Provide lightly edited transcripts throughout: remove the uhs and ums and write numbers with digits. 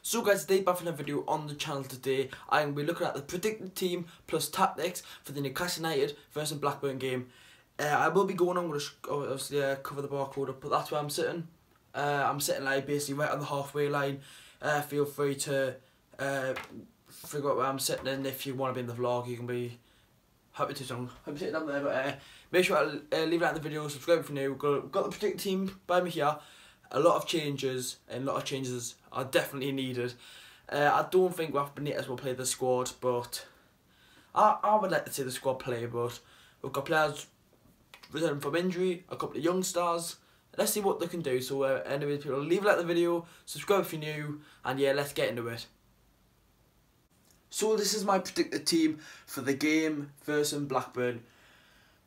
So guys, today back with a video on the channel today. I'm going to be looking at the predicted team plus tactics for the Newcastle United versus Blackburn game. I will be going on, I'm going to obviously cover the barcode up, but that's where I'm sitting. I'm sitting like basically right on the halfway line. Feel free to figure out where I'm sitting, and if you want to be in the vlog, you can be happy to sitting down there. But make sure I leave it out in the video, subscribe if you're new. Got the predicted team by me here. A lot of changes, and a lot of changes are definitely needed. I don't think Rafa Benitez will play the squad, but I would like to see the squad play. But we've got players returning from injury, a couple of young stars. Let's see what they can do. So anyway, people, leave a like the video, subscribe if you're new, and yeah, let's get into it. So this is my predicted team for the game versus Blackburn.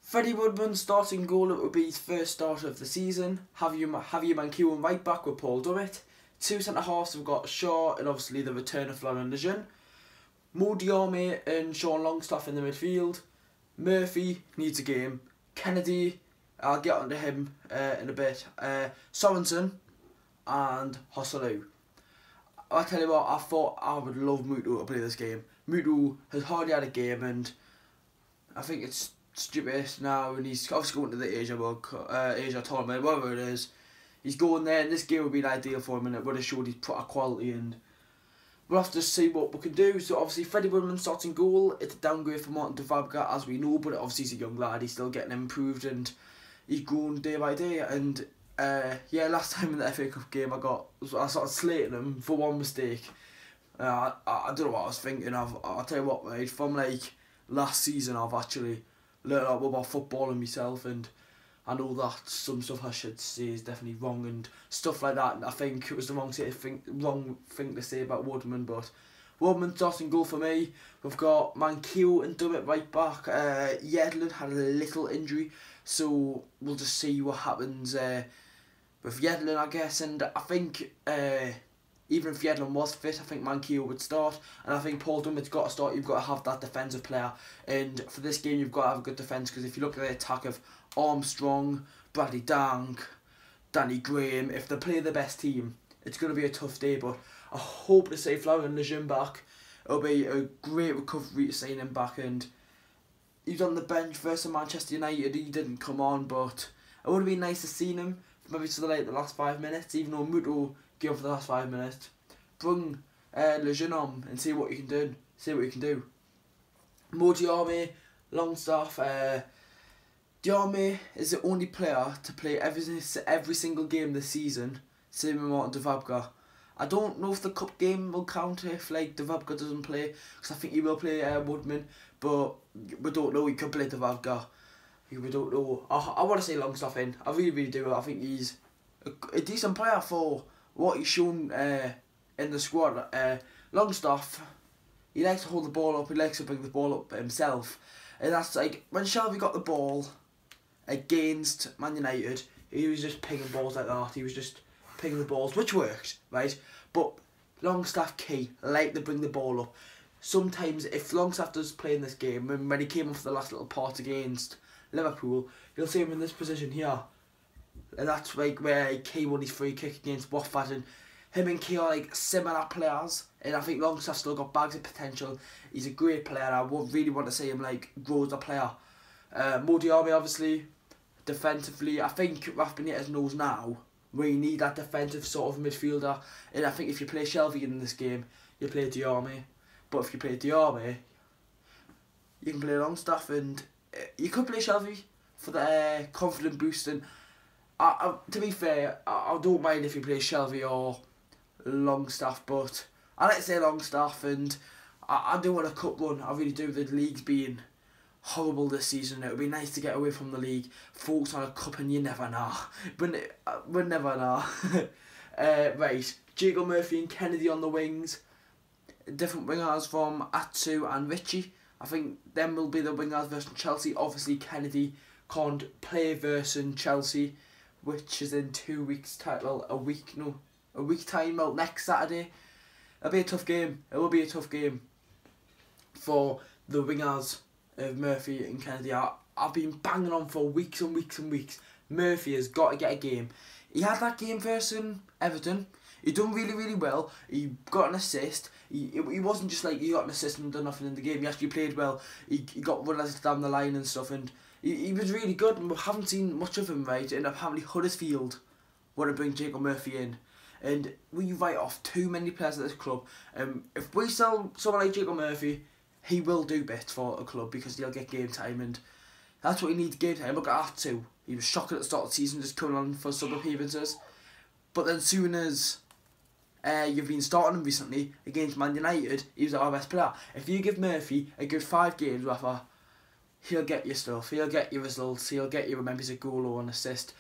Freddie Woodman starting goal. It will be his first start of the season. Javier Manquillo and right back with Paul Dummett. Two centre halves, we've got Shaw and obviously the return of Florian Lejeune. Mo Diarmi and Sean Longstaff in the midfield. Murphy needs a game. Kennedy, I'll get onto him in a bit. Sorensen and Hosselu. I'll tell you what, I thought I would love Mutu to play this game. Mutu has hardly had a game, and I think it's stupid now, and he's obviously going to the Asia tournament, whatever it is. He's going there, and this game would be ideal for him, and it would have showed his proper quality, and we'll have to see what we can do. So obviously Freddie Woodman starting goal. It's a downgrade for Martin Dubravka, as we know, but obviously he's a young lad, he's still getting improved, and he's grown day by day. And yeah, last time in the FA Cup game I started slating him for one mistake. I don't know what I was thinking of. I'll tell you what, mate, from like last season I've actually learned a lot about football and myself, and I know that some stuff I should say is definitely wrong and stuff like that, and I think it was the wrong thing to say about Woodman. But Woodman starting goal for me. We've got Manquillo and Dummett right back. Yedlin had a little injury, so we'll just see what happens with Yedlin, I guess. And I think even if Yedlin was fit, I think Manquillo would start, and I think Paul Dummett's got to start. You've got to have that defensive player, and for this game you've got to have a good defence, because if you look at the attack of Armstrong, Bradley Dank, Danny Graham, if they play the best team, it's going to be a tough day. But I hope to see Florian Lejeune back. It'll be a great recovery to see him back, and he's on the bench versus Manchester United. He didn't come on, but it would have been nice to see him maybe to the last 5 minutes, even though Muto gave for the last 5 minutes. Bring Lejeune on and see what you can do. Mo Diarmi, Longstaff. Diarmi is the only player to play every single game this season, same with Martin Dubravka. I don't know if the cup game will count if like Dubravka doesn't play, because I think he will play Woodman, but we don't know. He could play Dubravka. We don't know. I want to say Longstaff in. I really do. I think he's a decent player for what he's shown in the squad. Longstaff, he likes to hold the ball up, he likes to bring the ball up himself, and that's like when Shelby got the ball against Man United, he was just pinging balls like that. He was just pinging the balls, which worked, right? But Longstaff like to bring the ball up. Sometimes if Longstaff does play in this game, when he came off the last little part against Liverpool, you'll see him in this position here. And that's like where Kay won his free kick against Watford, and him and Kay are like similar players, and I think Longstaff's still got bags of potential. He's a great player. I really want to see him like grow as a player. Mo Diarmi, obviously, defensively, I think Rafa Benitez knows now where you need that defensive sort of midfielder, and I think if you play Shelby in this game, you play Diarmi. But if you play Diarmi, you can play Longstaff, and you could play Shelby for the confident boost. And to be fair, I don't mind if you play Shelby or Longstaff, but I like to say Longstaff, and I do want a cup run. I really do. The league's been horrible this season. It would be nice to get away from the league, focus on a cup, and you never know. We never know. Right, Jacob Murphy and Kennedy on the wings. Different wingers from Atsu and Richie. I think them will be the wingers versus Chelsea. Obviously Kennedy can't play versus Chelsea, which is in 2 weeks' time. Well, a week time. Well, next Saturday. It'll be a tough game. It will be a tough game for the wingers of Murphy and Kennedy. I've been banging on for weeks and weeks and weeks. Murphy has got to get a game. He had that game versus Everton. He done really, really well. He got an assist. He wasn't just like he got an assist and done nothing in the game. He actually played well. He got runners down the line and stuff, and he was really good. And we haven't seen much of him, right? And apparently Huddersfield want to bring Jacob Murphy in. And we write off too many players at this club. If we sell someone like Jacob Murphy, he will do bits for a club because he'll get game time, and that's what he needs, game time. Look at that too. He was shocking at the start of the season, just coming on for sub appearances. But then soon as you've been starting him recently against Man United, he was our best player. If you give Murphy a good 5 games, whatever, he'll get your stuff. He'll get your results. He'll get you, remember, a goal or an assist.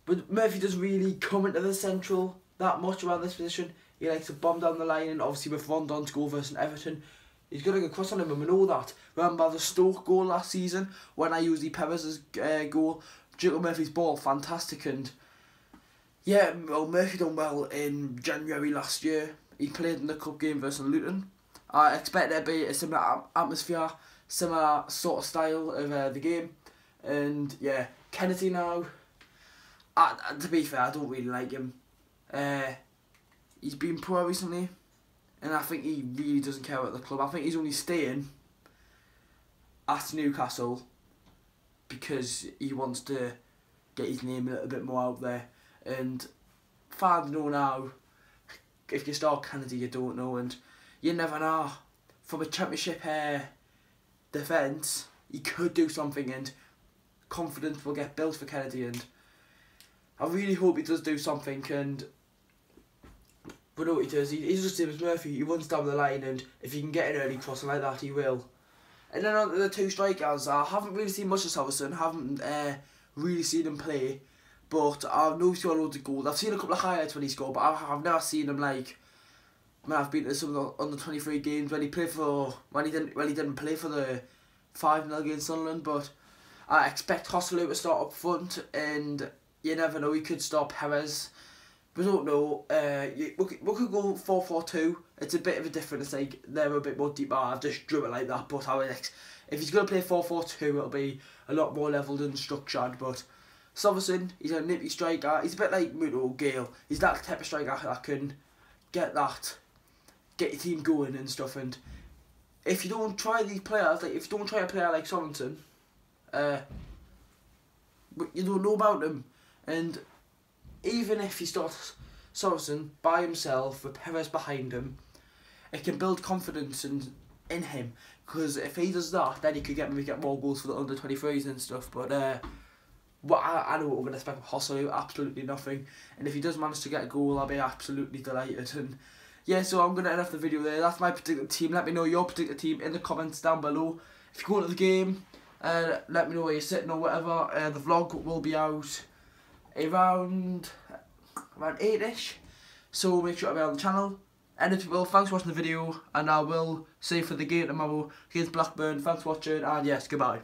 But Murphy doesn't really come into the central that much around this position. He likes to bomb down the line, and obviously with Rondon to go versus Everton, he's got a good cross on him, and we know that. Remember the Stoke goal last season when I used Perez's goal? Jacob Murphy's ball, fantastic, and yeah, well, Murphy done well in January last year. He played in the cup game versus Luton. I expect there to be a similar atmosphere, similar sort of style of the game, and yeah, Kennedy now. To be fair, I don't really like him. He's been poor recently, and I think he really doesn't care about the club. I think he's only staying at Newcastle because he wants to get his name a little bit more out there. And fans know now, if you start Kennedy, you don't know, and you never know. From a championship defence, he could do something, and confidence will get built for Kennedy, and I really hope he does do something. And we know what he does. He's just the same as Murphy. He runs down the line, and if he can get an early crossing like that, he will. And then on to the 2 strikers, I haven't really seen much of Southerton. Haven't really seen him play, but I know he's got loads of goals. I've seen a couple of highlights when he scored, but I've never seen him like. Man, I've been to some of the under 23 games when he played for he didn't play for the 5-0 against Sunderland. But I expect Hosselu to start up front, and you never know, he could start Perez. We don't know. We could go 4-4-2. It's a bit of a difference. Like they're a bit more deep. I've just drew it like that. But if he's gonna play 4-4-2, it'll be a lot more levelled and structured. But Southerton, he's a nippy striker. He's a bit like Muto Gale. He's that type of striker that can get your team going and stuff. And if you don't try these players, like if you don't try a player like Southerton, you don't know about them. And even if he starts Southerton by himself with Perez behind him, it can build confidence in him. Because if he does that, then he could get more goals for the under 23s and stuff. But I know what we're going to expect from Hosselu, absolutely nothing. And if he does manage to get a goal, I'll be absolutely delighted. And yeah, so I'm going to end off the video there. That's my particular team. Let me know your particular team in the comments down below. If you go to the game, let me know where you're sitting or whatever. The vlog will be out around 8ish, so make sure to be on the channel. And if you will, thanks for watching the video, and I will see you for the game tomorrow against Blackburn. Thanks for watching, and yes, goodbye.